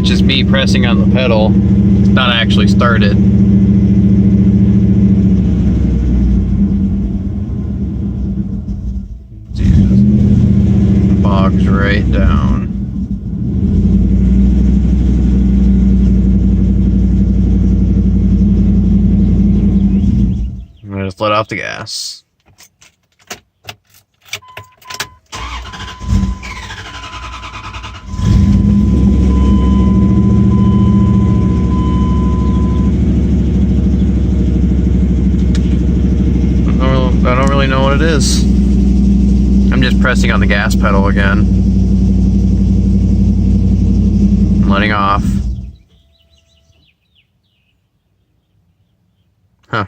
just me pressing on the pedal. It's not actually started. Jesus. Bogs right down. I'm gonna just let off the gas. I don't really know what it is. I'm just pressing on the gas pedal again. I'm letting off. Huh.